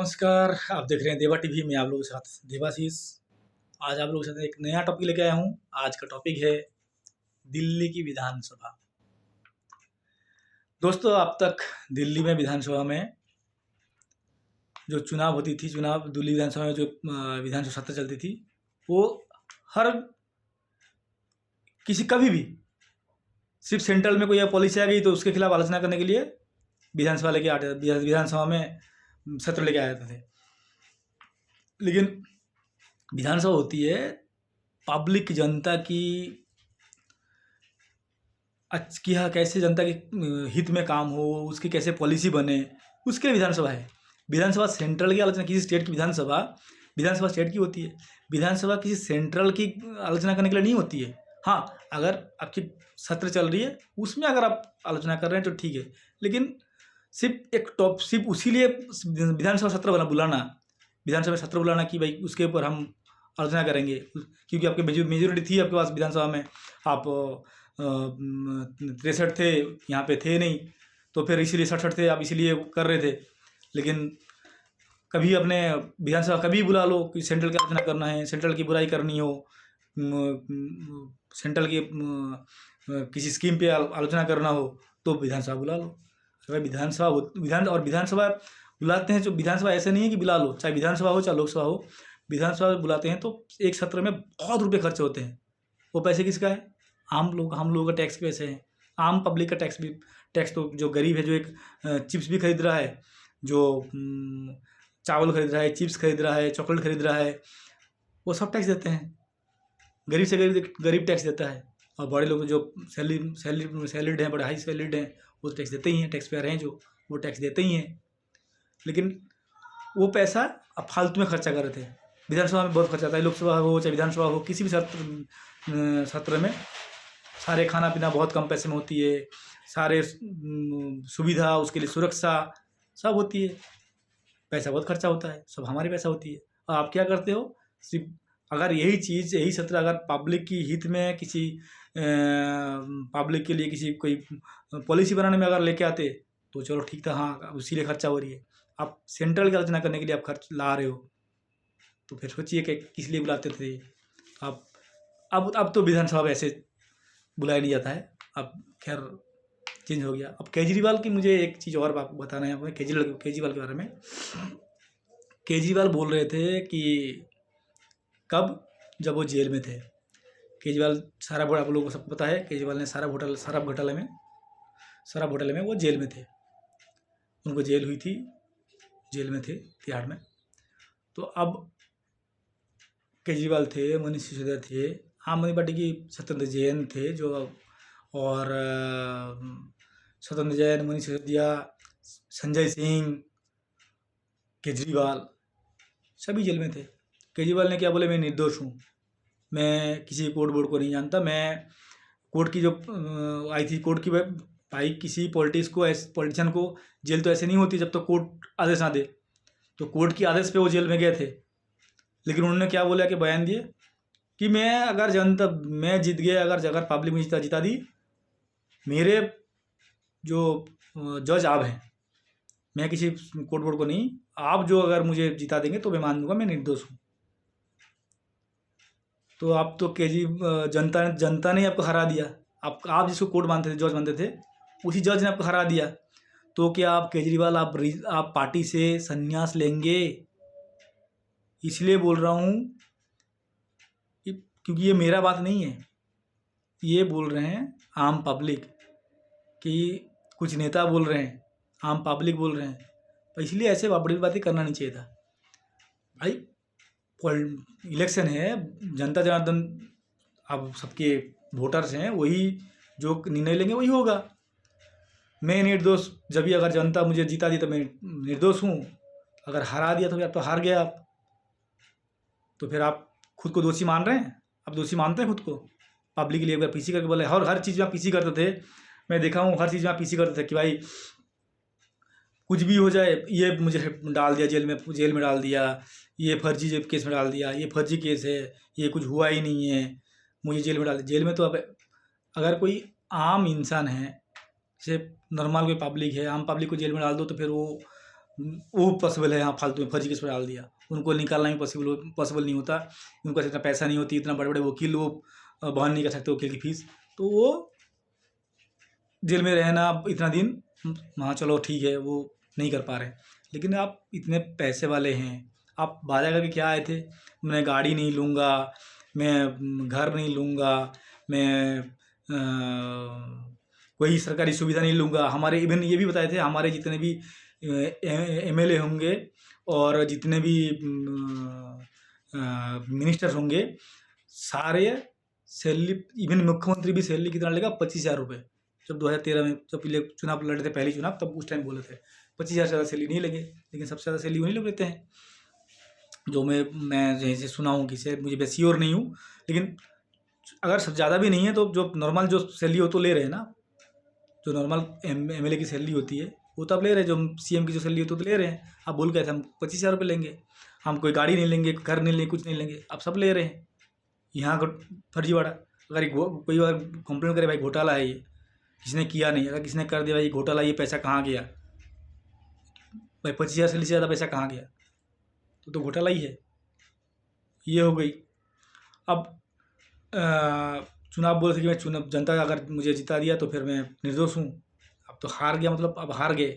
नमस्कार, आप देख रहे हैं देवा टीवी में आप लोगों के साथ देवाशीष। आज आप लोगों के साथ एक नया टॉपिक लेके आया हूँ। आज का टॉपिक है दिल्ली की विधानसभा। दोस्तों, अब तक दिल्ली में विधानसभा में जो चुनाव होती थी, दिल्ली विधानसभा में जो विधानसभा सत्र चलती थी, वो हर किसी कभी भी सिर्फ सेंट्रल में कोई पॉलिसी आ गई तो उसके खिलाफ आलोचना करने के लिए विधानसभा में सत्र लेके आ जाते थे। लेकिन विधानसभा होती है पब्लिक, जनता की कैसे जनता के हित में काम हो, उसकी कैसे पॉलिसी बने, उसके लिए विधानसभा है। विधानसभा सेंट्रल की आलोचना, किसी स्टेट की विधानसभा स्टेट की होती है। विधानसभा किसी सेंट्रल की आलोचना करने के लिए नहीं होती है। हाँ, अगर आपकी सत्र चल रही है उसमें अगर आप आलोचना कर रहे हैं तो ठीक है, लेकिन सिर्फ उसी लिए विधानसभा सत्र बुलाना कि भाई उसके ऊपर हम आलोचना करेंगे, क्योंकि आपके मेजोरिटी थी आपके पास विधानसभा में, आप 63 थे, यहाँ पे थे नहीं, तो फिर इसीलिए 67 थे, आप इसीलिए कर रहे थे। लेकिन कभी अपने विधानसभा कभी बुला लो कि सेंट्रल की आलोचना करना है, सेंट्रल की बुराई करनी हो, सेंट्रल की किसी स्कीम पे आलोचना करना हो तो विधानसभा बुला लो। अगर विधानसभा बुलाते हैं, जो विधानसभा ऐसे नहीं है कि बुला लो, चाहे विधानसभा हो चाहे लोकसभा हो, विधानसभा बुलाते हैं तो एक सत्र में बहुत रुपये खर्च होते हैं। वो पैसे किसका है? हम लोगों का टैक्स के पैसे हैं। आम पब्लिक का टैक्स तो जो गरीब है, जो एक चिप्स भी खरीद रहा है, जो चावल खरीद रहा है, चिप्स खरीद रहा है, चॉकलेट खरीद रहा है, वो सब टैक्स देते हैं। गरीब से गरीब टैक्स देता है, और बड़े लोग जो सैलरीड हैं, बड़े हाई सैलरीड हैं, वो टैक्स देते ही हैं। टैक्स पेयर हैं जो, वो टैक्स देते ही हैं। लेकिन वो पैसा अब फालतू में खर्चा कर रहे थे। विधानसभा में बहुत खर्चा आता है, लोकसभा हो चाहे विधानसभा हो, किसी भी सत्र में सारे खाना पीना बहुत कम पैसे में होती है, सारे सुविधा, उसके लिए सुरक्षा सब होती है। पैसा बहुत खर्चा होता है, सब हमारी पैसा होती है। और आप क्या करते हो? सिर्फ अगर यही सत्र अगर पब्लिक की हित में, किसी पब्लिक के लिए किसी कोई पॉलिसी बनाने में अगर लेके आते तो चलो ठीक था, हाँ उसी लिए खर्चा हो रही है। आप सेंट्रल की आलोचना करने के लिए आप खर्च ला रहे हो, तो फिर सोचिए कि किस लिए बुलाते थे आप। अब तो विधानसभा में ऐसे बुलाया नहीं जाता है, अब खैर चेंज हो गया। अब केजरीवाल की मुझे एक चीज़ और बात बताना है आपको, केजरीवाल के बारे में। केजरीवाल बोल रहे थे कि जब वो जेल में थे, केजरीवाल आप लोगों को सबको पता है, केजरीवाल ने शराब घोटाले में वो जेल में थे, उनको जेल हुई थी, जेल में थे तिहाड़ में। तो अब केजरीवाल थे, मनीष सिसोदिया थे, आम आदमी पार्टी की सत्येंद्र जैन थे जो, और सत्येंद्र जैन, मनीष सिसोदिया, संजय सिंह, केजरीवाल सभी जेल में थे। केजरीवाल ने क्या बोले? मैं निर्दोष हूँ, मैं किसी कोर्ट बोर्ड को नहीं जानता, मैं कोर्ट की जो आई थी, कोर्ट की भाई किसी पॉलिटिशियन को जेल तो ऐसे नहीं होती जब तक कोर्ट आदेश ना दे। तो कोर्ट की आदेश पे वो जेल में गए थे। लेकिन उन्होंने क्या बोला कि बयान दिए कि मैं जीत गया, अगर पब्लिक में जिता दी, मेरे जो जज आप हैं, मैं किसी कोर्ट बोर्ड को नहीं, आप जो अगर मुझे जिता देंगे तो मैं मान लूँगा मैं निर्दोष हूँ। तो आप तो जनता ने आपको हरा दिया। आप जिसको कोर्ट मानते थे, जज मानते थे, उसी जज ने आपको हरा दिया। तो क्या आप केजरीवाल आप पार्टी से संन्यास लेंगे? इसलिए बोल रहा हूँ क्योंकि ये मेरा बात नहीं है, ये बोल रहे हैं आम पब्लिक, कि कुछ नेता बोल रहे हैं, आम पब्लिक बोल रहे हैं। तो इसलिए ऐसे बड़ी बातें करना नहीं चाहिए था भाई। इलेक्शन है, जनता जनार्दन अब सबके वोटर्स हैं, वही जो निर्णय लेंगे वही होगा। मैं निर्दोष, जब भी अगर जनता मुझे जीता दी तो मैं निर्दोष हूँ, अगर हरा दिया तो फिर आप तो हार गया आप। तो फिर आप खुद को दोषी मान रहे हैं? आप दोषी मानते हैं खुद को? पब्लिक के लिए अगर पीसी करके बोले, हर चीज़ में आप पीसी करते थे, मैं देखा हूँ, हर चीज़ में आप पीसी करते थे कि भाई कुछ भी हो जाए, ये मुझे डाल दिया जेल में डाल दिया, ये फर्जी केस में डाल दिया, ये फर्जी केस है, ये कुछ हुआ ही नहीं है, मुझे जेल में डाल दिया। जेल में तो अब अगर कोई आम इंसान है, जैसे नॉर्मल कोई पब्लिक है, आम पब्लिक को जेल में डाल दो तो फिर वो वो पॉसिबल है, यहाँ फालतू में फर्जी केस पर डाल दिया। उनको निकालना भी पॉसिबल नहीं होता, उनके पास इतना पैसा नहीं होती, इतना बड़े बड़े वकील वो बहन नहीं कर सकते वकील की फीस, तो वो जेल में रहना इतना दिन, हाँ चलो ठीक है, वो नहीं कर पा रहे। लेकिन आप इतने पैसे वाले हैं, आप वादा करके क्या आए थे? मैं गाड़ी नहीं लूँगा, मैं घर नहीं लूँगा, मैं कोई सरकारी सुविधा नहीं लूँगा। हमारे इवन ये भी बताए थे, हमारे जितने भी एमएलए होंगे और जितने भी मिनिस्टर होंगे, सारे सैलरी, इवन मुख्यमंत्री भी सैलरी कितना लेगा? 25,000 रुपये। जब 2013 में जब चुनाव लड़े थे, पहली चुनाव, तब उस टाइम बोले थे 25,000 से ज़्यादा सैलरी नहीं लेंगे। लेकिन सबसे ज़्यादा सैलरी वही लोग लेते हैं, जो मैं जैसे सुना हूँ, कि शायद मुझे वैसे श्योर नहीं हूँ, लेकिन अगर ज़्यादा भी नहीं है तो जो नॉर्मल जो सैलरी हो तो ले रहे हैं ना, जो नॉर्मल एमएलए की सैलरी होती है वो तो आप ले रहे हैं, जो सीएम की जो सैलरी होती है तो ले रहे हैं। आप बोल गए थे हम 25,000 रुपये लेंगे, हम कोई गाड़ी नहीं लेंगे, घर नहीं लेंगे, कुछ नहीं लेंगे, आप सब ले रहे हैं। यहाँ फर्जीवाड़ा, अगर कोई बार कंप्लेन करे भाई घोटाला है ये, किसने किया नहीं, अगर किसने कर दिया भाई घोटाला, ये पैसा कहाँ गया भाई, 25,000 से ज़्यादा पैसा कहाँ गया, तो घोटाला ही है। ये हो गई। अब चुनाव बोल थे कि मैं चुनाव, जनता का अगर मुझे जिता दिया तो फिर मैं निर्दोष हूँ। अब तो हार गया, मतलब अब हार गए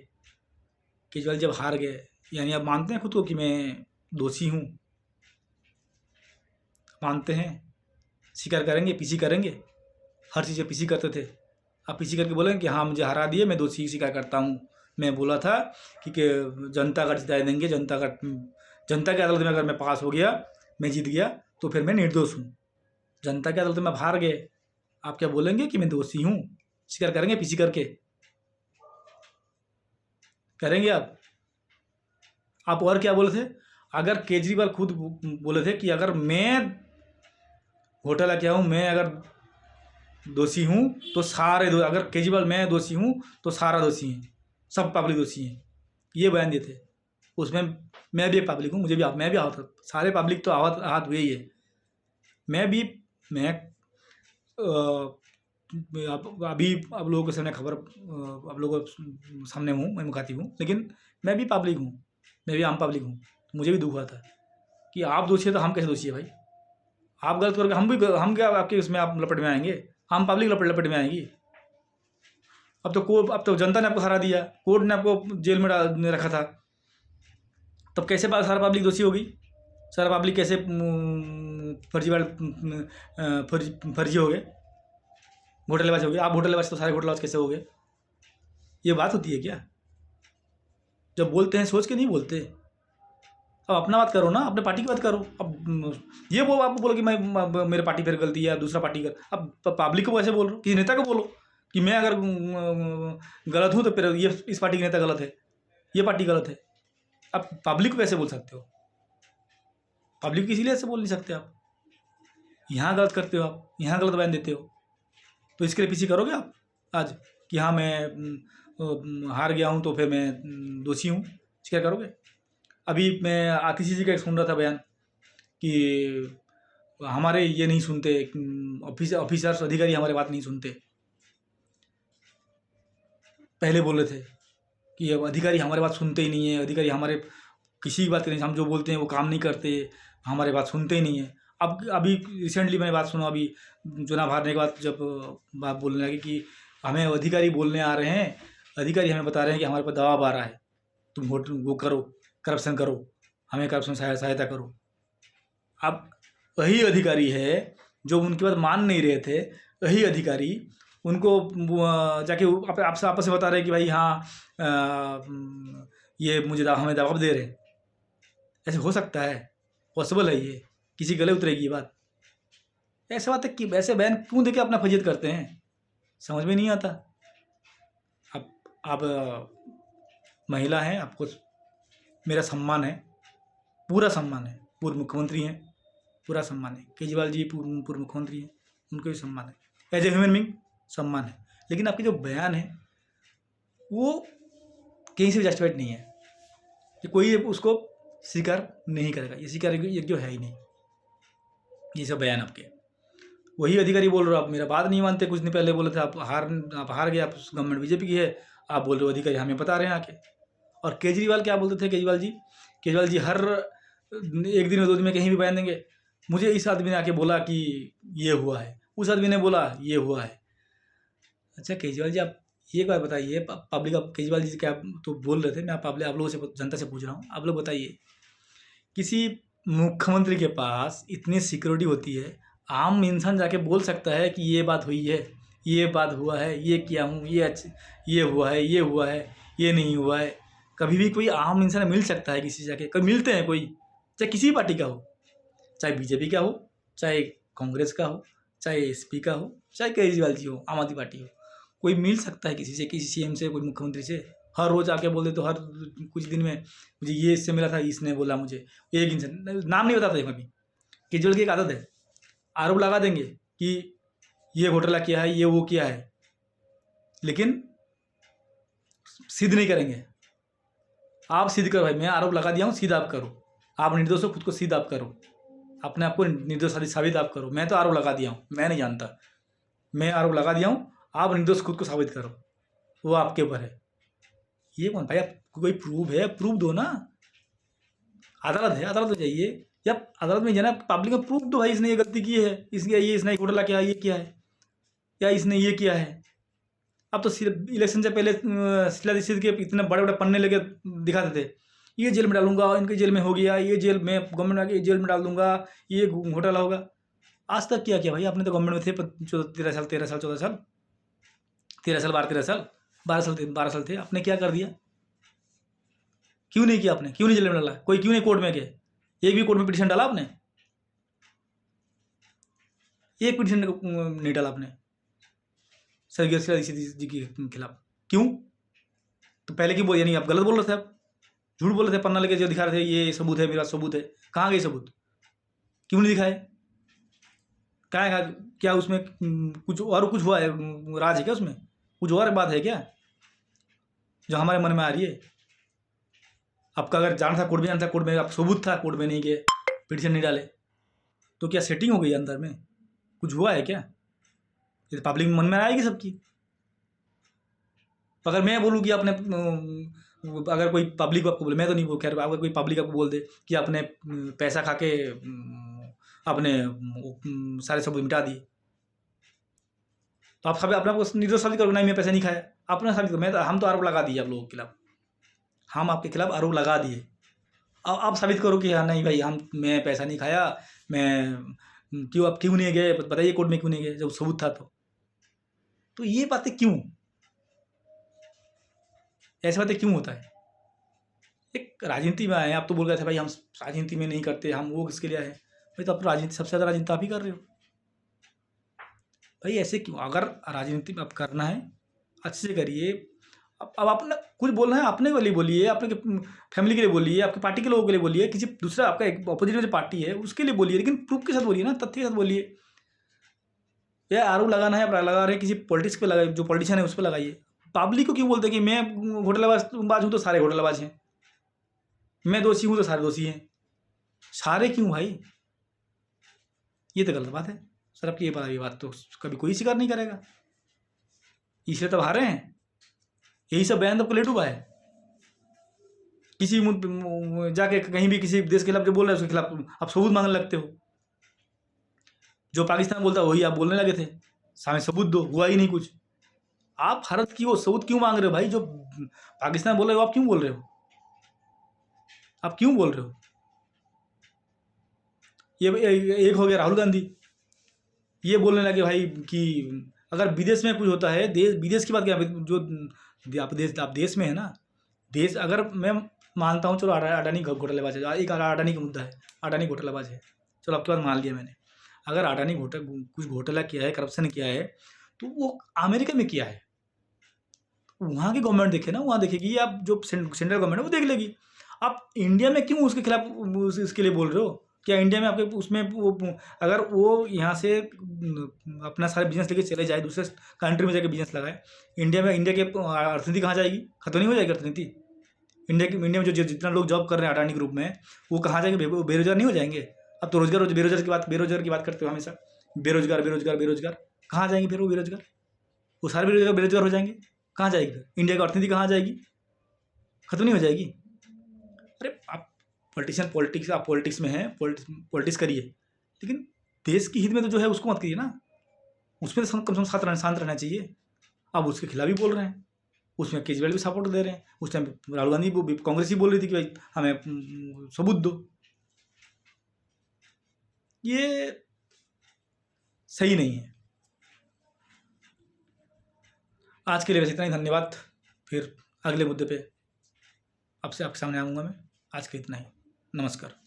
केजरीवाल, जब हार गए यानी अब मानते हैं खुद को कि मैं दोषी हूँ, मानते हैं, स्वीकार करेंगे, पीसी करेंगे, हर चीज़ पीसी करते थे। अब पीसी करके बोलेंगे कि हाँ मुझे हरा दिए, मैं दोषी स्वीकार करता हूँ, मैं बोला था कि जनता का जिता देंगे, जनता की अदालत में अगर मैं पास हो गया, मैं जीत गया, तो फिर मैं निर्दोष हूँ। जनता की अदालत में आप हार गए, आप क्या बोलेंगे कि मैं दोषी हूँ, स्वीकार करेंगे पीसी करके? करेंगे आप और क्या बोले थे? अगर केजरीवाल खुद बोले थे कि अगर मैं घोटाला किया हूँ, मैं अगर दोषी हूँ तो सारे अगर केजरीवाल मैं दोषी हूँ तो सारा दोषी है, सब पब्लिक दोषी हैं, ये बयान दिए थे। उसमें मैं भी एक पब्लिक हूँ, मैं भी आहत, सारे पब्लिक तो आहत हुए ही है। मैं अभी आप लोगों के सामने खबर, आप लोगों के सामने हूँ, मैं मुखातिब हूँ, लेकिन मैं भी पब्लिक हूँ, मैं भी आम पब्लिक हूँ। मुझे भी दुख हुआ था कि आप दोषी है तो हम कैसे दोषी है भाई? आप गलत करके हम क्या आपके उसमें आप लपट में आएंगे? हम पब्लिक लपट में आएंगी। अब तो जनता ने आपको हरा दिया, कोर्ट ने आपको जेल में रखा था, तब कैसे सारा पब्लिक दोषी हो गई? सारा पब्लिक कैसे फर्जी हो गए, घोटालेबाज हो गए? आप घोटालेबाज तो सारे घोटालेबाज कैसे हो गए? ये बात होती है क्या? जब बोलते हैं सोच के नहीं बोलते। अब अपना बात करो ना, अपने पार्टी की बात करो। अब ये वो आपको बोलो कि मैं मेरे पार्टी पर गलती है, दूसरा पार्टी कर, अब पब्लिक को कैसे बोल रहे हो? किसी नेता को बोलो कि मैं अगर गलत हूँ तो फिर ये इस पार्टी के नेता गलत है, ये पार्टी गलत है। अब पब्लिक को कैसे बोल सकते हो? पब्लिक को इसीलिए ऐसे बोल नहीं सकते आप। यहाँ गलत करते हो आप, यहाँ गलत बयान देते हो, तो इसके लिए पीछे करोगे आप आज कि हाँ मैं हार गया हूँ तो फिर मैं दोषी हूँ, क्या करोगे? अभी मैं किसी जी का सुन रहा था बयान कि हमारे ये नहीं सुनते, ऑफिसर्स अधिकारी हमारे बात नहीं सुनते। पहले बोल रहे थे कि अब अधिकारी हमारे बात सुनते ही नहीं है, अधिकारी हमारे किसी की बात नहीं, हम जो बोलते हैं वो काम नहीं करते, हमारे बात सुनते ही नहीं है। अब अभी रिसेंटली मैंने बात सुना, अभी चुनाव हारने के बाद जब बात बोलने लगी कि हमें अधिकारी बोलने आ रहे हैं, अधिकारी हमें बता रहे हैं कि हमारे पर दबाव आ रहा है, तुम वो करो, करप्शन करो, हमें करप्शन सहायता करो। अब वही अधिकारी है जो उनकी बात मान नहीं रहे थे, वही अधिकारी उनको जाके आपसे आपस में बता रहे कि भाई हाँ ये मुझे हमें दबाव दे रहे हैं। ऐसे हो सकता है? पॉसिबल है ये? किसी गले उतरेगी ये बात? ऐसे बात है कि ऐसे बयान क्यों देके अपना फजीयत करते हैं, समझ में नहीं आता। अब आप महिला हैं, आपको मेरा सम्मान है, पूरा सम्मान है, पूर्व मुख्यमंत्री हैं, पूरा सम्मान है। केजरीवाल जी पूर्व मुख्यमंत्री हैं, उनको भी सम्मान है, एज ए ह्यूमन बीइंग सम्मान है। लेकिन आपके जो बयान है वो कहीं से भी जस्टिफाइड नहीं है, कि कोई उसको स्वीकार नहीं करेगा, ये स्वीकार योग्य है ही नहीं ये सब बयान आपके। वही अधिकारी बोल रहे हो आप मेरा बात नहीं मानते, कुछ दिन पहले बोले थे आप हार गए, आप गवर्नमेंट बीजेपी की है, आप बोल रहे हो अधिकारी हमें बता रहे हैं आके। और केजरीवाल क्या बोलते थे, केजरीवाल जी हर 1 दिन में 2 दिन में कहीं भी बयान देंगे, मुझे इस आदमी ने आके बोला कि ये हुआ है, उस आदमी ने बोला ये हुआ है। अच्छा केजरीवाल जी, आप ये बात बताइए, पब्लिक, आप केजरीवाल जी क्या तो बोल रहे थे, मैं आप लोगों से, जनता से पूछ रहा हूँ, आप लोग बताइए, किसी मुख्यमंत्री के पास इतनी सिक्योरिटी होती है, आम इंसान जाके बोल सकता है कि ये बात हुई है, ये बात हुआ है, ये किया हूँ, ये हुआ है, ये हुआ है, ये नहीं हुआ है? कभी भी कोई आम इंसान मिल सकता है किसी से जाके? कभी मिलते हैं कोई? चाहे किसी भी पार्टी का हो, चाहे बीजेपी का हो, चाहे कांग्रेस का हो, चाहे एसपी का हो, चाहे केजरीवाल जी हो, आम आदमी पार्टी हो, कोई मिल सकता है किसी से, किसी सीएम से, कोई मुख्यमंत्री से? हर रोज आके बोल दे तो हर कुछ दिन में मुझे ये इससे मिला था, इसने बोला मुझे, एक इंसान नाम नहीं बताते कभी। केजरीवाल की एक आदत है, आरोप लगा देंगे कि ये घोटाला किया है, ये वो किया है, लेकिन सिद्ध नहीं करेंगे। आप सिद्ध करो भाई, मैं आरोप लगा दिया हूँ, सिद्ध आप करो। आप निर्दोष हो, खुद को सिद्ध आप करो, अपने आप को निर्दोष साबित आप करो। मैं तो आरोप लगा दिया हूँ, मैं नहीं जानता, मैं आरोप लगा दिया हूँ, आप निर्दोष खुद को साबित करो, वो आपके ऊपर है। ये कौन भाई, आप कोई प्रूफ है, प्रूफ दो ना। अदालत है, अदालत में जाइए, या अदालत में जाना, पब्लिक में प्रूफ दो भाई, इसने ये गलती की है, इसने घोटाला किया, ये किया है, या इसने ये किया है। अब तो सिर्फ इलेक्शन से पहले शीला दीक्षित के इतने बड़े बड़े पन्ने लेके दिखाते थे, ये जेल में डालूंगा, इनके जेल में हो गया, ये जेल में, गवर्नमेंट आके जेल में डाल दूंगा, ये घोटाला होगा। आज तक क्या किया भाई? आपने तो गवर्नमेंट में थे 13 साल 14 साल 13 साल 12 साल 12 साल थे, आपने क्या कर दिया? क्यों नहीं किया आपने? क्यों नहीं जेल में डाला? कोई क्यों नहीं कोर्ट में गए? एक भी कोर्ट में पिटीशन डाला आपने? एक पिटीशन नहीं डाला आपने स्वर्गीय शीला दीक्षित जी के खिलाफ? क्यों? तो पहले क्यों बोल, यानी आप गलत बोल रहे थे, आप झूठ बोल रहे थे, पन्ना लेके जो दिखा रहे थे ये सबूत है, मेरा सबूत है। कहाँ गए सबूत? क्यों नहीं दिखाए? क्या उसमें कुछ और कुछ हुआ है, राज है क्या उसमें? कुछ और बात है क्या जो हमारे मन में आ रही है? आपका अगर जाना था कोर्ट में, जाना था कोर्ट में, आप सबूत था, कोर्ट में नहीं गए, पिटीशन नहीं डाले, तो क्या सेटिंग हो गई अंदर में? कुछ हुआ है क्या? ये पब्लिक मन में आएगी सबकी। अगर मैं बोलूँ कि आपने अगर कोई पब्लिक आपको बोले, मैं तो नहीं बोल, खैर अगर कोई पब्लिक आपको बोल दे कि आपने पैसा खा के आपने सारे सबूत मिटा दिए, तो आप सब अपने आपको निर्दोष साबित करो, नहीं मैं पैसा नहीं खाया, अपना साबित करो। मैं तो, हम तो आरोप लगा दिए आप लोगों के खिलाफ, हम आपके खिलाफ आरोप लगा दिए। अब आप साबित करो कि हाँ नहीं भाई, मैं पैसा नहीं खाया, मैं क्यों, आप क्यों नहीं गए बताइए कोर्ट में, क्यों नहीं गए जब सबूत था? तो ये बातें क्यों, ऐसी बातें क्यों होता है? एक राजनीति में आए, आप तो बोल रहे थे भाई हम राजनीति में नहीं करते, हम वो किसके लिए आए भाई? तो आप राजनीति, सबसे ज़्यादा राजनीति आप ही कर रहे हो भाई, ऐसे क्यों? अगर राजनीति आप करना है अच्छे से करिए। अब आपने कुछ बोलना है अपने के लिए बोलिए, अपने फैमिली के लिए बोलिए, आपकी पार्टी के लोगों के लिए बोलिए, किसी दूसरा आपका एक अपोजिट में जो पार्टी है उसके लिए बोलिए, लेकिन प्रूफ के साथ बोलिए ना, तथ्य के साथ बोलिए। या आरोप लगाना है, आप लगा रहे हैं किसी पॉलिटिक्स पे लगाइए, जो पॉलिटिशियन है उस पर लगाइए। पब्लिक को क्यों बोलते हैं कि मैं घोटालाबाज हूँ तो सारे घोटालाबाज हैं, मैं दोषी हूँ तो सारे दोषी हैं? सारे क्यों भाई? ये तो गलत बात है सर आपकी। ये बात तो कभी कोई स्वीकार नहीं करेगा, इसलिए तो हारे हैं। यही सब बयान आपको लेट हुआ है। किसी जाके कहीं भी किसी देश के खिलाफ जो बोल रहे हैं उसके खिलाफ आप सबूत मांगने लगते हो। जो पाकिस्तान बोलता है वही आप बोलने लगे थे, सामने सबूत दो, हुआ ही नहीं कुछ। आप भारत की वो सबूत क्यों मांग रहे हो भाई? जो पाकिस्तान बोल रहे हो आप क्यों बोल रहे हो? आप क्यों बोल रहे हो? ये एक हो गया राहुल गांधी, ये बोलने लगे भाई कि अगर विदेश में कुछ होता है, विदेश की बात क्या, जो आप देश में है ना, देश, अगर मैं मानता हूँ चलो अडानी घोटालेबाज है, एक अडानी का मुद्दा है, अडानी घोटालेबाज है, चलो आपके बात मान लिया मैंने। अगर अडानी कुछ घोटाला किया है, करप्शन किया है, तो वो अमेरिका में किया है, वहाँ की गवर्नमेंट देखे ना, वहाँ देखेगी। आप जो सेंट्रल गवर्नमेंट है वो देख लेगी। आप इंडिया में क्यों उसके खिलाफ इसके लिए बोल रहे हो? क्या इंडिया में आपके उसमें वो, अगर वो यहाँ से अपना सारा बिजनेस लेके चले जाए, दूसरे कंट्री में जाके बिजनेस लगाए, इंडिया की अर्थनीति कहाँ जाएगी? खत्म नहीं हो जाएगी अर्थनीति? इंडिया में जो जितना लोग जॉब कर रहे हैं अडानी ग्रुप में, वो कहाँ जाएंगे? बेरोजगार नहीं हो जाएंगे? अब तो बेरोजगार की बात करते हो हमेशा, बेरोजगार कहाँ जाएंगे फिर? वो बेरोजगार, वो सारे बेरोजगार हो जाएंगे, कहाँ जाएगी फिर? इंडिया की अर्थनीति कहाँ जाएगी? खत्म नहीं हो जाएगी? अरे आप पॉलिटिक्स में हैं, पॉलिटिक्स करिए, लेकिन देश के हित में तो जो है उसको मत करिए ना। उसमें तो कम से कम शांत रहना चाहिए। आप उसके खिलाफ ही बोल रहे हैं। उसमें केजरीवाल भी सपोर्ट दे रहे हैं। उस टाइम राहुल गांधी कांग्रेस ही बोल रही थी कि भाई हमें सबूत दो। ये सही नहीं है। आज के लिए बस इतना ही। धन्यवाद। फिर अगले मुद्दे पे आपके सामने आऊँगा मैं। आज के इतना ही। नमस्कार।